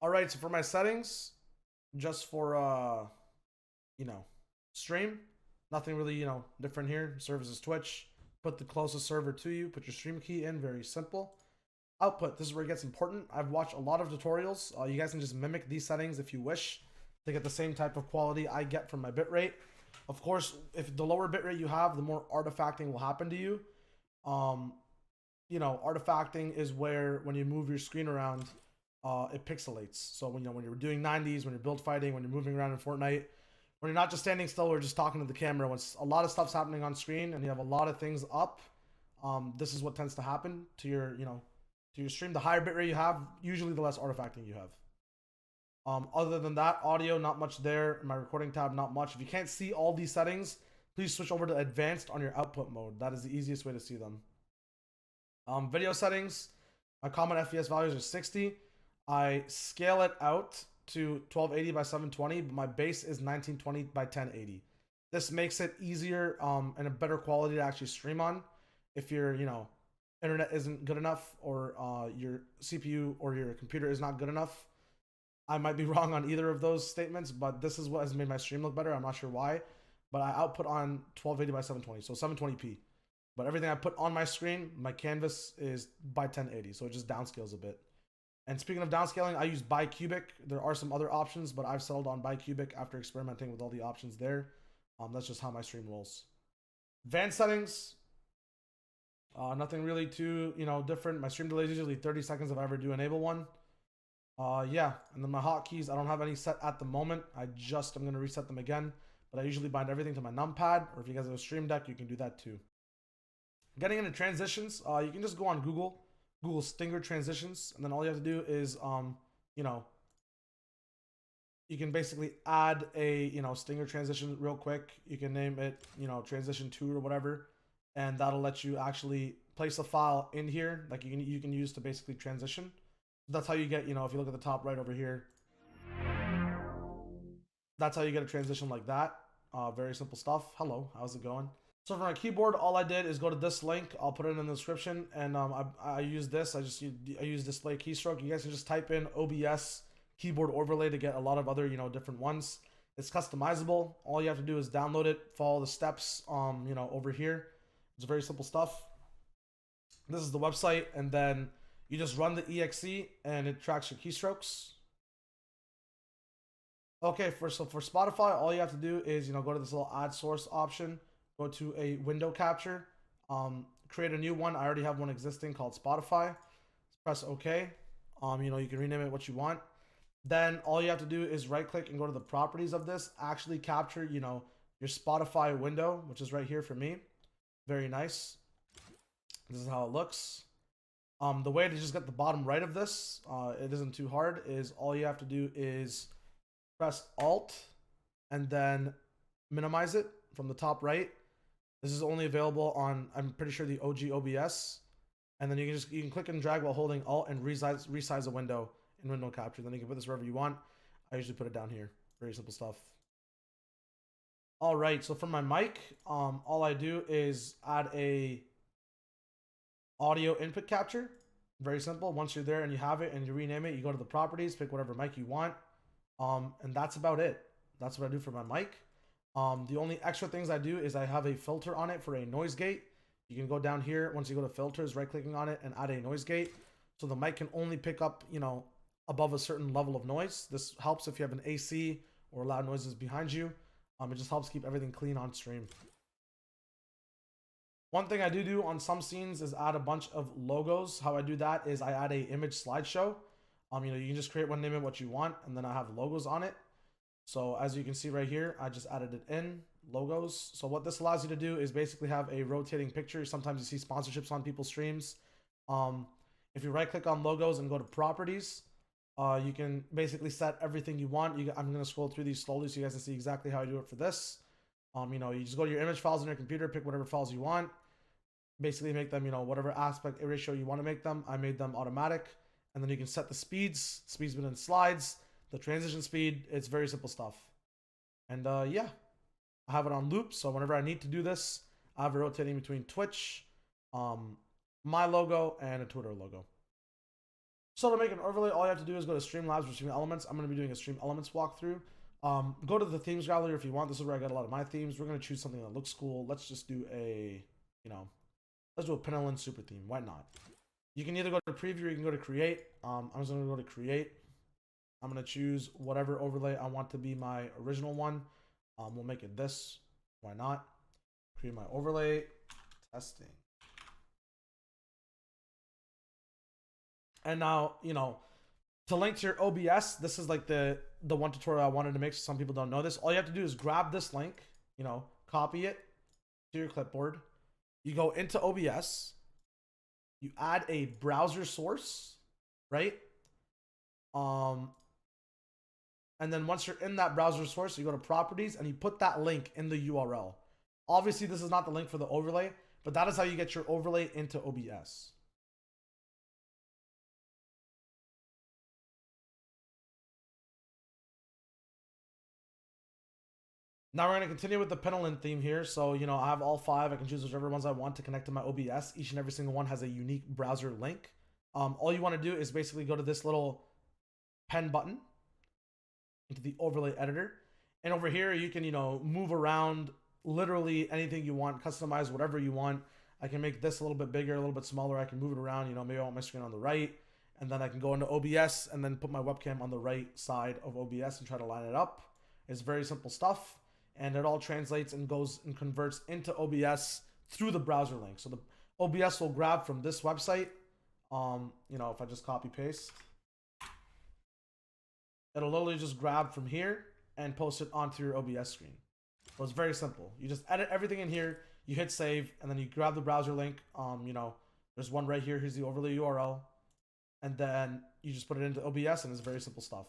All right, so for my settings, just for stream, nothing really different here. Service is Twitch. Put the closest server to you. Put your stream key in. Very simple. Output. This is where it gets important. I've watched a lot of tutorials. You guys can just mimic these settings if you wish to get the same type of quality I get from my bitrate. Of course, if the lower bitrate you have, the more artifacting will happen to you. Artifacting is where when you move your screen around, it pixelates. So when you're doing 90s, when you're build fighting, when you're moving around in Fortnite, when you're not just standing still or just talking to the camera, when a lot of stuff's happening on screen and you have a lot of things up, this is what tends to happen to your stream. The higher bitrate you have, usually the less artifacting you have. Other than that, audio, not much there. My recording tab, not much. If you can't see all these settings, please switch over to advanced on your output mode. That is the easiest way to see them. Video settings, my common FPS values are 60. I scale it out to 1280 by 720, but my base is 1920 by 1080. This makes it easier and a better quality to actually stream on if your internet isn't good enough or your CPU or your computer is not good enough. I might be wrong on either of those statements, but this is what has made my stream look better. I'm not sure why, but I output on 1280 by 720, so 720p. But everything I put on my screen, my canvas is by 1080, so it just downscales a bit. And speaking of downscaling, I use bicubic. There are some other options, but I've settled on bicubic after experimenting with all the options there. That's just how my stream rolls. Advanced settings, nothing really too different. My stream delay is usually 30 seconds if I ever do enable one. Yeah, and then my hotkeys, I don't have any set at the moment. I'm going to reset them again, but I usually bind everything to my numpad, or if you guys have a stream deck, you can do that too. Getting into transitions, you can just go on Google Stinger transitions, and then all you have to do is, you can basically add a, Stinger transition real quick. You can name it, transition 2 or whatever, and that'll let you actually place a file in here, like you can use to basically transition. That's how you get, if you look at the top right over here, that's how you get a transition like that. Very simple stuff. Hello, how's it going? So for my keyboard, all I did is go to this link. I'll put it in the description, and I use this. I use display keystroke. You guys can just type in OBS Keyboard Overlay to get a lot of other different ones. It's customizable. All you have to do is download it, follow the steps over here. It's very simple stuff. This is the website, and then you just run the exe and it tracks your keystrokes. Okay, for Spotify, all you have to do is go to this little add source option. Go to a window capture, create a new one. I already have one existing called Spotify. Press OK. You can rename it what you want. Then all you have to do is right click and go to the properties of this. Actually capture, your Spotify window, which is right here for me. Very nice. This is how it looks. The way to just get the bottom right of this, it isn't too hard, is all you have to do is press Alt and then minimize it from the top right. This is only available on, I'm pretty sure, the OG OBS. And then you can click and drag while holding Alt and resize a window in window capture. Then you can put this wherever you want. I usually put it down here. Very simple stuff. All right, so for my mic, all I do is add a audio input capture. Very simple. Once you're there and you have it and you rename it, you go to the properties, pick whatever mic you want. And that's about it. That's what I do for my mic. The only extra things I do is I have a filter on it for a noise gate. You can go down here once you go to filters, right clicking on it and add a noise gate. So the mic can only pick up, above a certain level of noise. This helps if you have an AC or loud noises behind you. It just helps keep everything clean on stream. One thing I do on some scenes is add a bunch of logos. How I do that is I add a image slideshow. You can just create one, name it what you want, and then I have logos on it. So as you can see right here, I just added it in, logos. So what this allows you to do is basically have a rotating picture. Sometimes you see sponsorships on people's streams. If you right click on logos and go to properties, you can basically set everything you want. I'm going to scroll through these slowly so you guys can see exactly how I do it for this. You just go to your image files on your computer, pick whatever files you want. Basically make them, whatever aspect ratio you want to make them. I made them automatic. And then you can set the speeds within slides, the transition speed. It's very simple stuff. And yeah, I have it on loop. So whenever I need to do this, I have it rotating between Twitch, my logo, and a Twitter logo. So to make an overlay, all you have to do is go to Streamlabs or Stream Elements. I'm going to be doing a Stream Elements walkthrough. Go to the themes gallery if you want. This is where I got a lot of my themes. We're going to choose something that looks cool. Let's just do a, let's do a Penelin super theme. Why not? You can either go to preview or you can go to create. I'm just going to go to create. I'm going to choose whatever overlay I want to be my original one. We'll make it this. Why not? Create my overlay. Testing. And now, to link to your OBS, this is like the one tutorial I wanted to make so some people don't know this. All you have to do is grab this link, copy it to your clipboard. You go into OBS. You add a browser source, right? And then once you're in that browser source, you go to properties and you put that link in the URL. Obviously, this is not the link for the overlay, but that is how you get your overlay into OBS. Now we're going to continue with the Penelin theme here. So, I have all 5. I can choose whichever ones I want to connect to my OBS. Each and every single one has a unique browser link. All you want to do is basically go to this little pen button into the overlay editor. And over here, you can, move around literally anything you want, customize whatever you want. I can make this a little bit bigger, a little bit smaller. I can move it around. Maybe I want my screen on the right. And then I can go into OBS and then put my webcam on the right side of OBS and try to line it up. It's very simple stuff. And it all translates and goes and converts into OBS through the browser link. So the OBS will grab from this website. If I just copy paste, it'll literally just grab from here and post it onto your OBS screen. So it's very simple. You just edit everything in here, you hit save, and then you grab the browser link. There's one right here. Here's the overlay URL. And then you just put it into OBS and it's very simple stuff.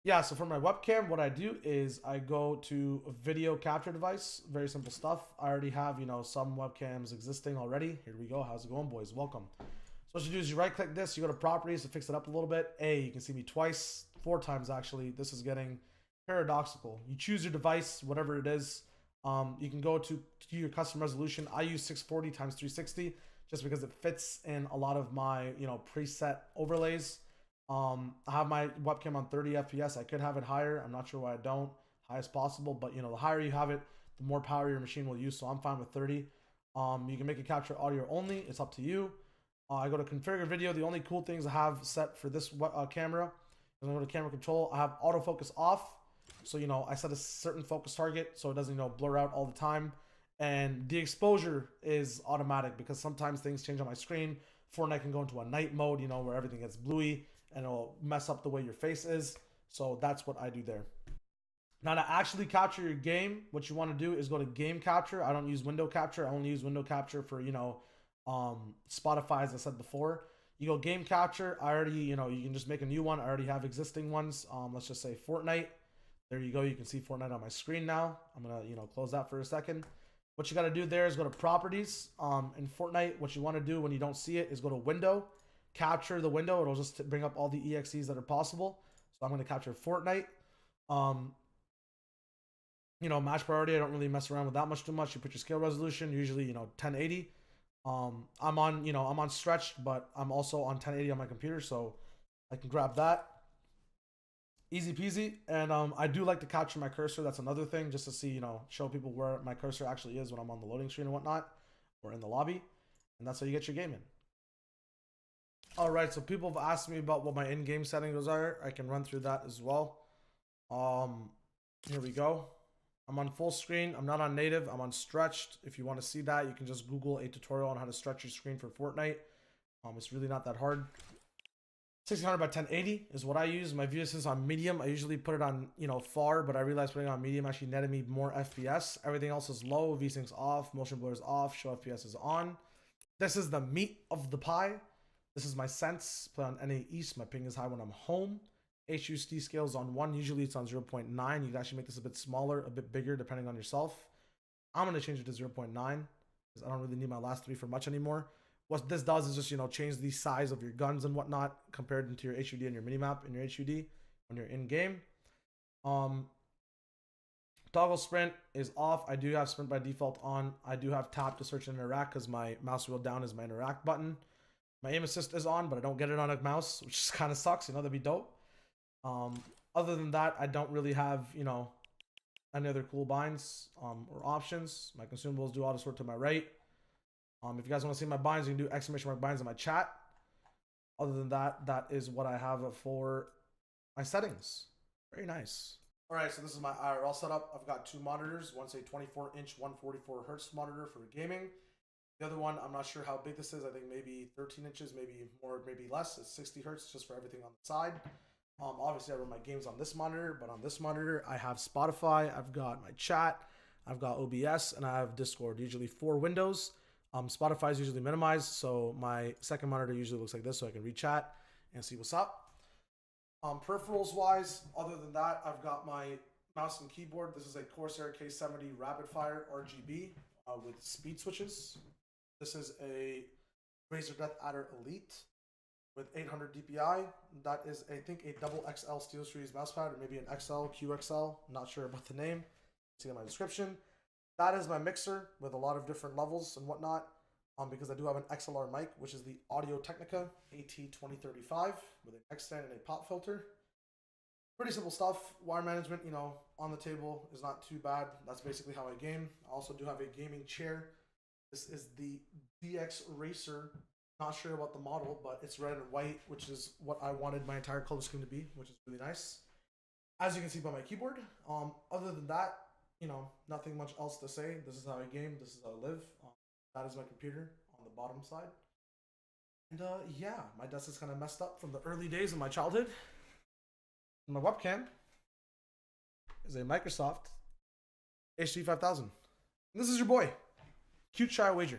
Yeah, so for my webcam, what I do is I go to a video capture device. Very simple stuff. I already have, some webcams existing already. Here we go. How's it going, boys? Welcome. So what you do is you right click this, you go to properties to fix it up a little bit. You can see me twice, 4 times actually. This is getting paradoxical. You choose your device, whatever it is. You can go to your custom resolution. I use 640 x 360 just because it fits in a lot of my, preset overlays. I have my webcam on 30 FPS. I could have it higher. I'm not sure why I don't. Highest possible, but the higher you have it, the more power your machine will use. So I'm fine with 30. You can make it capture audio only. It's up to you. I go to configure video. The only cool things I have set for this camera is I go to camera control. I have autofocus off. So, I set a certain focus target so it doesn't, blur out all the time. And the exposure is automatic because sometimes things change on my screen. Fortnite can go into a night mode, where everything gets bluey and it'll mess up the way your face is. So that's what I do there. Now to actually capture your game, what you want to do is go to game capture. I don't use window capture. I only use window capture for, Spotify, as I said before. You go game capture. I already, you can just make a new one. I already have existing ones. Let's just say Fortnite. There you go. You can see Fortnite on my screen now. I'm going to, close that for a second. What you got to do there is go to properties. In Fortnite, what you want to do when you don't see it is go to window, capture the window. It'll just bring up all the EXEs that are possible. So I'm going to capture Fortnite. Match priority. I don't really mess around with that much too much. You put your scale resolution, usually, 1080. I'm on stretched, but I'm also on 1080 on my computer. So I can grab that. Easy peasy. And I do like to capture my cursor. That's another thing, just to see, show people where my cursor actually is when I'm on the loading screen and whatnot, or in the lobby. And that's how you get your game in. All right, so people have asked me about what my in-game settings are. I can run through that as well. Here we go. I'm on full screen. I'm not on native. I'm on stretched. If you want to see that, you can just Google a tutorial on how to stretch your screen for Fortnite. It's really not that hard. 1600 by 1080 is what I use. My view distance on medium. I usually put it on, far, but I realized putting it on medium actually netted me more FPS. Everything else is low. VSync's off. Motion blur is off. Show FPS is on. This is the meat of the pie. This is my sense. Play on NA East. My ping is high when I'm home. HUD scale is on 1. Usually it's on 0.9. You can actually make this a bit smaller, a bit bigger, depending on yourself. I'm going to change it to 0.9 because I don't really need my last 3 for much anymore. What this does is just, change the size of your guns and whatnot compared to your HUD and your minimap in your HUD when you're in game. Toggle sprint is off. I do have sprint by default on. I do have tap to search and interact because my mouse wheel down is my interact button. My aim assist is on, but I don't get it on a mouse, which kind of sucks. You know, that'd be dope. Other than that, I don't really have, you know, any other cool binds or options. My consumables do auto sort to my right. If you guys want to see my binds, you can do exclamation mark binds in my chat. Other than that, that is what I have for my settings. Very nice. All right, so this is my IRL setup. I've got two monitors. One's a 24-inch 144 hertz monitor for gaming. The other one, I'm not sure how big this is. I think maybe 13 inches, maybe more, maybe less. It's 60 hertz just for everything on the side. Obviously, I run my games on this monitor, but on this monitor, I have Spotify, I've got my chat, I've got OBS, and I have Discord. Usually 4 windows. Spotify is usually minimized, so my second monitor usually looks like this, so I can read chat and see what's up. Peripherals wise, other than that, I've got my mouse and keyboard. This is a Corsair K70 Rapid Fire RGB with speed switches. This is a Razer Death Adder Elite with 800 DPI. That is, I think, a double XL SteelSeries mousepad, or maybe an XL, QXL. I'm not sure about the name. See in my description. That is my mixer with a lot of different levels and whatnot. Because I do have an XLR mic, which is the Audio Technica AT2035 with an X stand and a pop filter. Pretty simple stuff. Wire management, you know, on the table is not too bad. That's basically how I game. I also do have a gaming chair. This is the DX Racer. Not sure about the model, but it's red and white, which is what I wanted my entire color scheme to be, which is really nice. As you can see by my keyboard. Other than that, you know, nothing much else to say. This is how I game. This is how I live. That is my computer on the bottom side. And yeah, my desk is kind of messed up from the early days of my childhood. My webcam is a Microsoft HD 5000. And this is your boy, Cute ShyoWager.